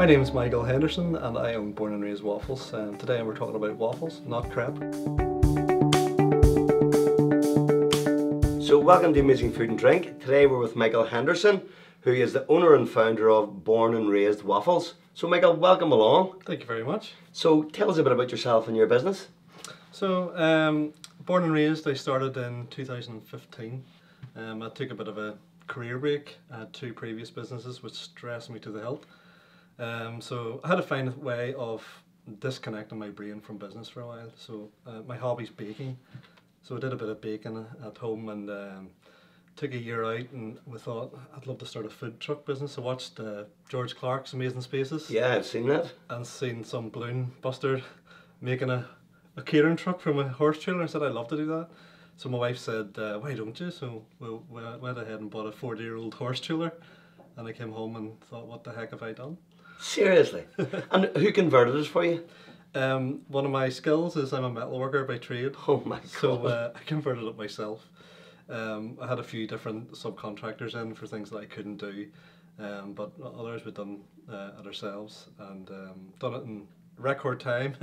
My name is Michael Henderson and I own Born and Raised Waffles, and today we're talking about waffles, not crepe. So welcome to Amazing Food and Drink. Today we're with Michael Henderson, who is the owner and founder of Born and Raised Waffles. So Michael, welcome along. Thank you very much. So tell us a bit about yourself and your business. So, Born and Raised, I started in 2015. I took a bit of a career break. I had two previous businesses which stressed me to the hilt. So I had to find a way of disconnecting my brain from business for a while. So my hobby's baking. So I did a bit of baking at home and took a year out, and we thought I'd love to start a food truck business. I watched George Clark's Amazing Spaces. Yeah, I've seen that. And seen some balloon buster making a catering truck from a horse trailer. I said I'd love to do that. So my wife said, why don't you? So we went ahead and bought a 40-year-old horse trailer, and I came home and thought, what the heck have I done? Seriously? And who converted it for you? One of my skills is I'm a metal worker by trade. Oh my God. So I converted it myself. I had a few different subcontractors in for things that I couldn't do, but others we've done it ourselves, and done it in record time.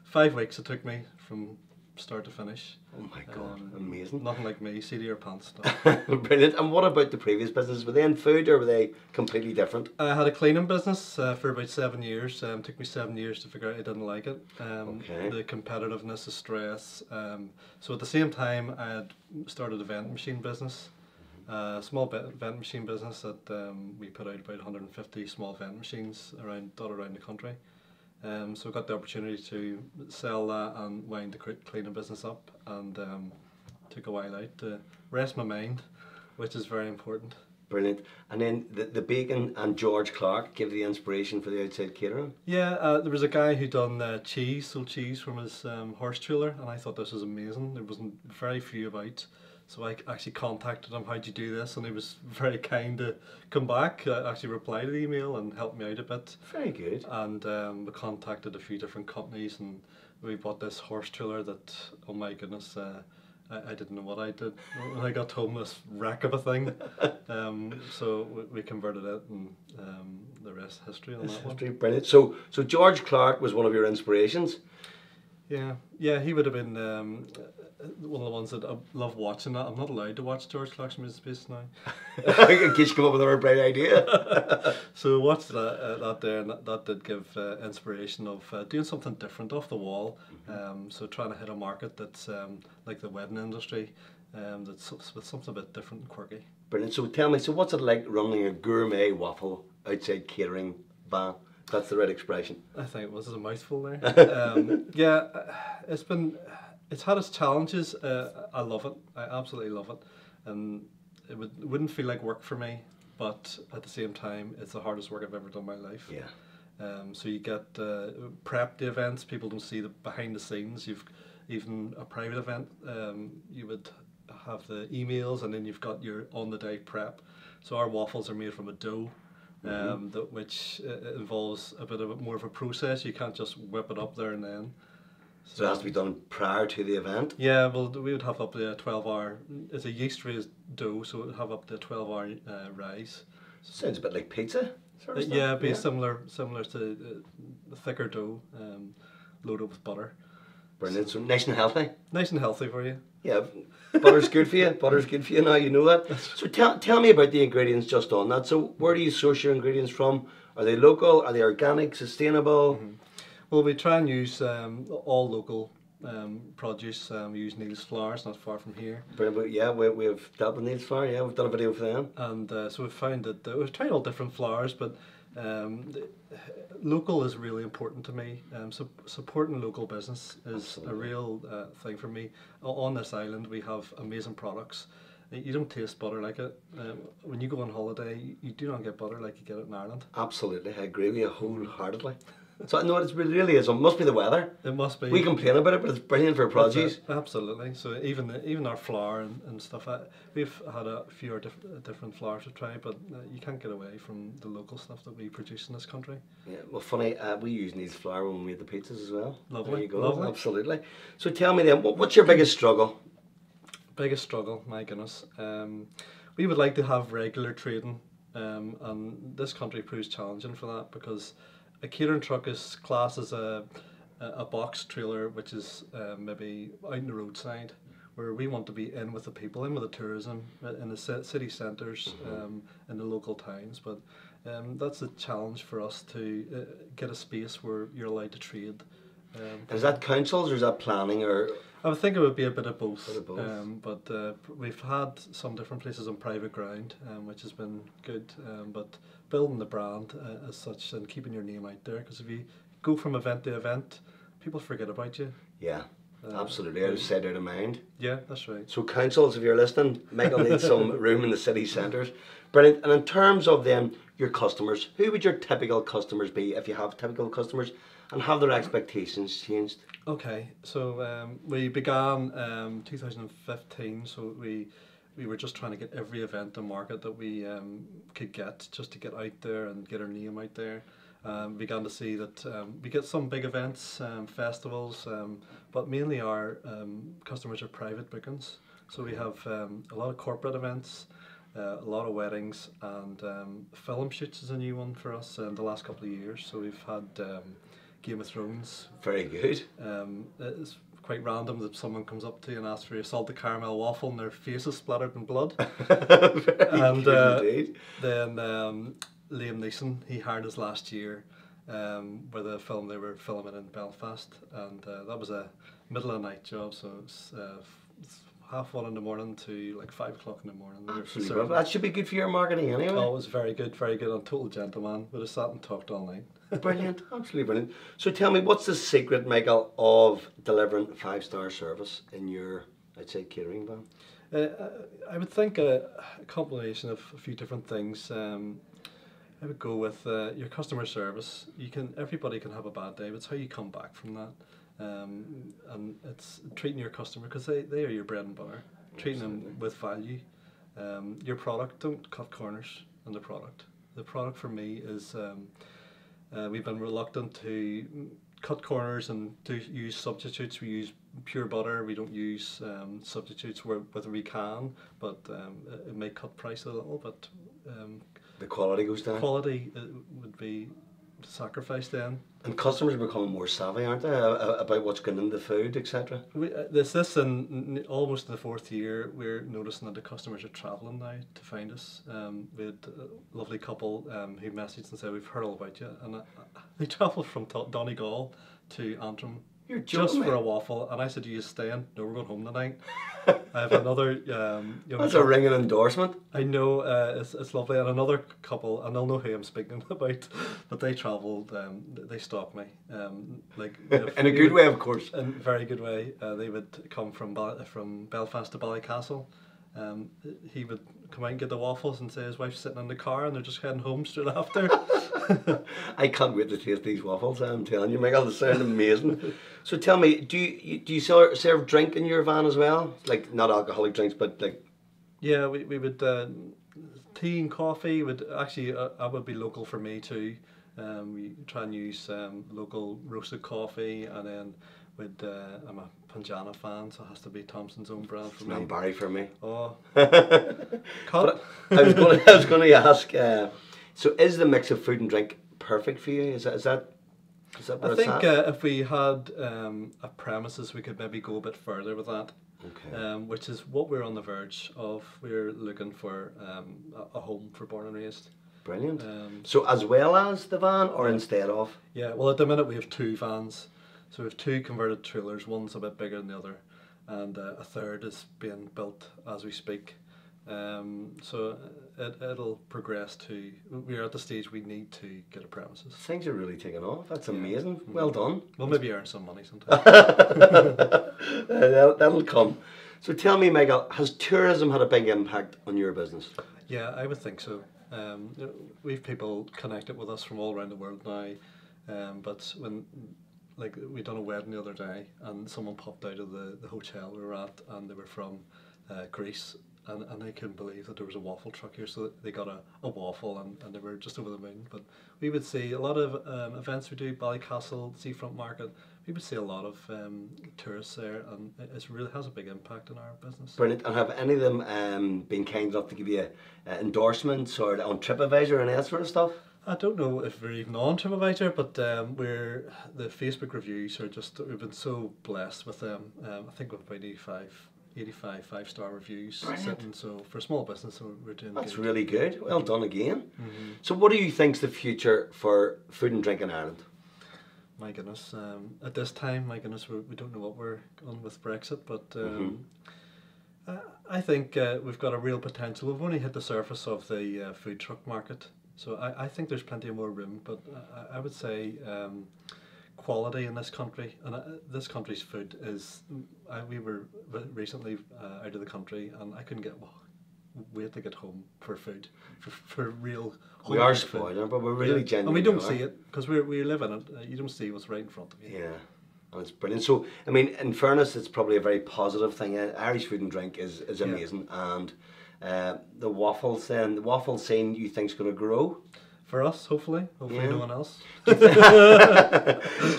5 weeks it took me from start to finish. Oh my God, amazing. Nothing like me, seat of your pants. Brilliant. And what about the previous businesses? Were they in food or were they completely different? I had a cleaning business for about 7 years. Took me 7 years to figure out I didn't like it. Okay. The competitiveness, the stress. So at the same time I had started a vending machine business. A small vending machine business that we put out about 150 small vending machines dotted around the country. So I got the opportunity to sell that and wind the cleaning business up, and took a while out to rest my mind, which is very important. Brilliant. And then the bacon and George Clark give the inspiration for the outside catering? Yeah, there was a guy who done sold cheese from his horse trailer, and I thought this was amazing. There wasn't very few about. So I actually contacted him, how'd you do this? And he was very kind to come back, actually reply to the email and help me out a bit. Very good. And we contacted a few different companies, and we bought this horse trailer that, oh my goodness, I didn't know what I did. When I got home, this wreck of a thing. So we converted it, and the rest is history on that one. Brilliant. So George Clark was one of your inspirations? Yeah, he would have been one of the ones that I love watching. I'm not allowed to watch George Clark's Amazing Spaces now. In case you come up with another bright idea. So I watched that there, and that did give inspiration of doing something different off the wall. So trying to hit a market that's like the wedding industry, that's with something a bit different and quirky. Brilliant. So tell me, so what's it like running a gourmet waffle outside catering van? That's the right expression. I think it was a mouthful there. Yeah, it's had its challenges. I love it. I absolutely love it, and it wouldn't feel like work for me. But at the same time, it's the hardest work I've ever done in my life. Yeah. So you get prep the events. People don't see the behind the scenes. You've even a private event. You would have the emails, and then you've got your on the day prep. So our waffles are made from a dough. Which involves a bit of more of a process. You can't just whip it up there and then. So it has to be done prior to the event? Yeah, well, we would have up to a 12-hour, it's a yeast raised dough, so it would have up to a 12-hour rise. Sounds a bit like pizza sort of stuff. Yeah, it'd be similar to the thicker dough, loaded with butter. Brilliant. So nice and healthy? Nice and healthy for you. Yeah, butter's good for you. Butter's good for you now, you know that. So tell me about the ingredients just on that. So where do you source your ingredients from? Are they local? Are they organic, sustainable? Well, we try and use all local produce. We use Neil's Flowers, not far from here. Brilliant. Yeah, we've dealt with Neil's Flower. Yeah, we've done a video for them. And so we've found that we've tried all different flours, but local is really important to me. So supporting local business is Absolutely. A real thing for me. On this island we have amazing products. You don't taste butter like it. When you go on holiday, you do not get butter like you get it in Ireland. Absolutely, I agree with you wholeheartedly. So no, it really is. It must be the weather. It must be. We complain about it, but it's brilliant for produce. Absolutely. So even our flour and stuff. We've had a few different flours to try, but you can't get away from the local stuff that we produce in this country. Yeah. Well, funny. We use Neil's flour when we made the pizzas as well. Lovely. There you go. Lovely. Absolutely. So tell me then, what's your biggest struggle? Biggest struggle, my goodness. We would like to have regular trading, and this country proves challenging for that because a catering truck is classed as a box trailer, which is maybe out in the roadside, where we want to be in with the people, in with the tourism, in the city centres, in the local towns. But that's a challenge for us to get a space where you're allowed to trade. Is that councils or is that planning or? I would think it would be a bit of both. Bit of both. But we've had some different places on private ground, which has been good. But building the brand as such and keeping your name out there, because if you go from event to event, people forget about you. Yeah, absolutely. Out of sight, out of mind. Yeah, that's right. So councils, if you're listening, Michael needs some room in the city centres. Brilliant. And in terms of them, your customers, who would your typical customers be, if you have typical customers, and have their expectations changed? Okay, so we began 2015, so we were just trying to get every event and market that we could get, just to get out there and get our name out there. Began to see that we get some big events, festivals, but mainly our customers are private bookings. So we have a lot of corporate events, a lot of weddings, and film shoots is a new one for us in the last couple of years. So we've had Game of Thrones. Very good. It's quite random that someone comes up to you and asks for a salted caramel waffle and their face is splattered in blood. And then Liam Neeson, he hired us last year with a film they were filming in Belfast, and that was a middle of the night job, so it's 1:30 in the morning to like 5 o'clock in the morning. Absolutely. Well, that should be good for your marketing anyway. Oh, it was very good, and total gentleman. We'd have sat and talked all night. Brilliant, absolutely brilliant. So tell me, what's the secret, Michael, of delivering 5-star service in your, I'd say, catering van? I would think a combination of a few different things. I would go with your customer service. Everybody can have a bad day, but it's how you come back from that. And it's treating your customer, because they are your bread and butter. Treating them with value. Your product, don't cut corners on the product. The product for me is, we've been reluctant to cut corners and to use substitutes. We use pure butter. We don't use substitutes whether we can, but it may cut price a little, but the quality goes down. Quality would be sacrificed then. And customers are becoming more savvy, aren't they, about what's going in the food, etc. This in almost the 4th year, we're noticing that the customers are travelling now to find us. We had a lovely couple who messaged and said, "We've heard all about you," and they travelled from Donegal to Antrim. You're joking, just for a waffle, and I said, "Do you staying?" "No, we're going home tonight." I have another. That's a ringing endorsement. I know, it's lovely, and another couple, and they'll know who I'm speaking about, but they travelled. They stalked me, like in a good way, of course. In a very good way. They would come from Belfast to Ballycastle. He would come out and get the waffles and say his wife's sitting in the car and they're just heading home straight after. I can't wait to taste these waffles, I'm telling you, Michael, they sound amazing. So tell me, do you serve drink in your van as well? Like, not alcoholic drinks, but like... Yeah, we would, tea and coffee would actually, that would be local for me too. We try and use local roasted coffee, and then I'm a Panjana fan, so it has to be Thompson's own brand for me. No Barry for me. Oh. But I was going to ask, so is the mix of food and drink perfect for you? Is that where I it's think at? if we had a premises, we could maybe go a bit further with that. Okay. Which is what we're on the verge of. We're looking for a home for Born and Raised. Brilliant. So as well as the van, or instead of? Yeah, well at the minute we have 2 vans. So we have 2 converted trailers, one's a bit bigger than the other, and a third is being built as we speak. So it'll progress to, we're at the stage we need to get a premises. Things are really taking off, that's amazing, well done. We'll maybe earn some money sometime. That'll come. So tell me, Michael, has tourism had a big impact on your business? Yeah, I would think so. We've people connected with us from all around the world now, but when, like, we done a wedding the other day and someone popped out of the hotel we were at, and they were from Greece, and they couldn't believe that there was a waffle truck here, so they got a waffle and they were just over the moon. But we would see a lot of events we do, Ballycastle, Seafront Market, we would see a lot of tourists there, and it really has a big impact on our business. Brilliant. And have any of them been kind enough to give you endorsements or on TripAdvisor and that sort of stuff? I don't know if we're even on TripAdvisor, but the Facebook reviews are just, we've been so blessed with them. I think we've about 85 five-star reviews. Brilliant. So for a small business, so we're doing That's good. really good. Well done again. So what do you think's the future for food and drink in Ireland? My goodness, at this time, my goodness, we don't know what we're on with Brexit, but I think we've got a real potential. We've only hit the surface of the food truck market, so I think there's plenty more room, but I would say quality in this country, and this country's food is, we were recently out of the country and I couldn't wait to get home for food, for real We are food. spoiled, but we're really genuine. And we don't are. see it, because we live in it. You don't see what's right in front of you. Yeah, and it's brilliant. So, I mean, in fairness, it's probably a very positive thing. Irish food and drink is amazing, and the waffles then, the waffle scene, you think's going to grow? For us, hopefully Yeah. no one else. Do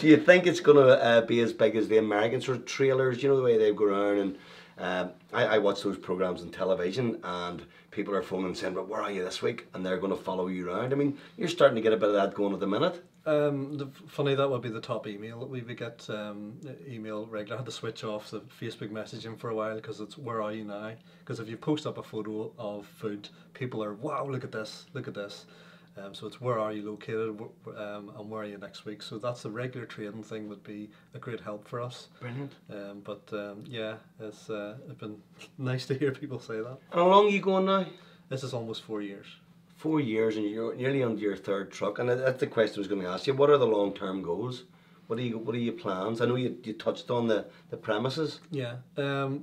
you think it's going to be as big as the American sort of trailers? You know, the way they go around, and I watch those programs on television, and people are phoning and saying, "Well, where are you this week?" And they're going to follow you around. I mean, you're starting to get a bit of that going at the minute. Funny, that would be the top email that we would get. Email regular. I had to switch off the Facebook messaging for a while because it's "Where are you now?" Because if you post up a photo of food, people are, "Wow, look at this, look at this." So it's "Where are you located?" And "Where are you next week?" So that's the regular trading thing would be a great help for us. Brilliant. Yeah, it's been nice to hear people say that. And how long are you going now? This is almost 4 years. 4 years, and you're nearly on your third truck. And that's the question I was going to ask you. What are the long-term goals? What are your plans? I know you touched on the premises. Yeah,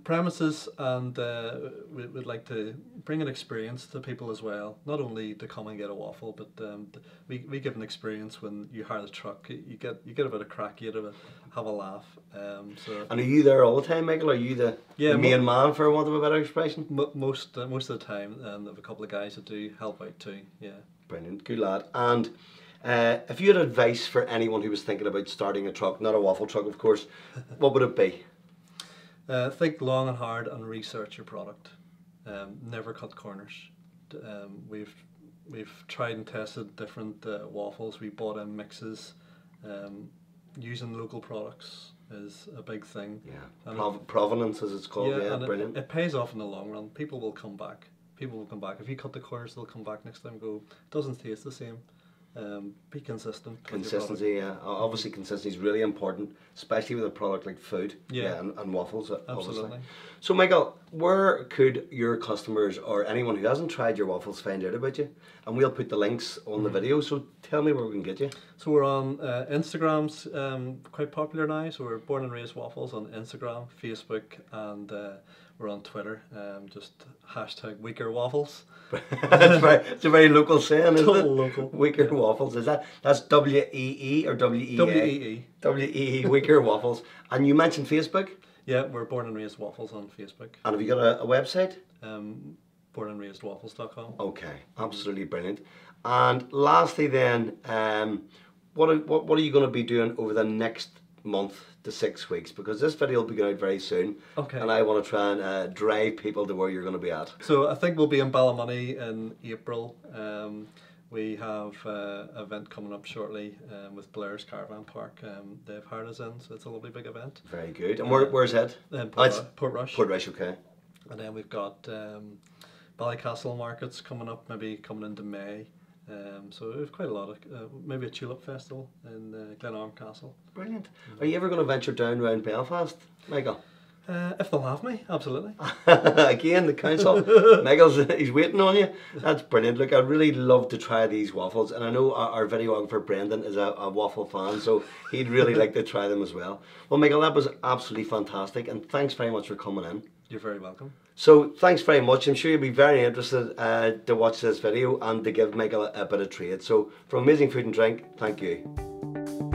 premises, and we'd like to bring an experience to people as well. Not only to come and get a waffle, but we give an experience when you hire the truck. You get a bit of crack, you have a laugh. And are you there all the time, Michael? Are you the main man, for want of a better expression? Most of the time, and there have a couple of guys that do help out too. Yeah. Brilliant, good lad. And if you had advice for anyone who was thinking about starting a truck, not a waffle truck, of course, what would it be? Think long and hard and research your product. Never cut corners. We've tried and tested different waffles. We bought in mixes. Using local products is a big thing. Yeah, provenance as it's called. Yeah, and brilliant. It pays off in the long run. People will come back. If you cut the corners, they'll come back next time and go, doesn't taste the same. Be consistent. Consistency, yeah. Obviously, consistency is really important, especially with a product like food. Yeah. And waffles. Absolutely. Obviously. So, Michael, where could your customers or anyone who hasn't tried your waffles find out about you? And we'll put the links on the video. So, tell me where we can get you. So we're on Instagram's quite popular now. So we're Born and Raised Waffles on Instagram, Facebook, and we're on Twitter. Just #Weaker Waffles. It's a very local saying, isn't it? Local. Weaker Waffles. That's WEE or WEA? WEE. WEE, Weaker Waffles. And you mentioned Facebook? Yeah, we're Born and Raised Waffles on Facebook. And have you got a website? BornandRaisedWaffles.com. Okay, absolutely brilliant. And lastly then, what are you going to be doing over the next month to 6 weeks? Because this video will be going out very soon. Okay. And I want to try and drive people to where you're going to be at. So I think we'll be in Ballymoney in April. We have an event coming up shortly with Blair's Caravan Park. They've hired us in, so it's a lovely big event. Very good. And where's it? Portrush. Portrush, okay. And then we've got Ballycastle markets coming up, maybe coming into May. So we have quite a lot of, maybe a tulip festival in Glenarm Castle. Brilliant. Are you ever going to venture down around Belfast, Michael? If they'll have me, absolutely. Again, the council, he's waiting on you. That's brilliant. Look, I'd really love to try these waffles, and I know our videographer Brendan is a waffle fan, so he'd really like to try them as well. Well, Michael, that was absolutely fantastic, and thanks very much for coming in. You're very welcome. So, thanks very much. I'm sure you'll be very interested to watch this video and to give Michael a bit of trade. So, from Amazing Food and Drink, thank you.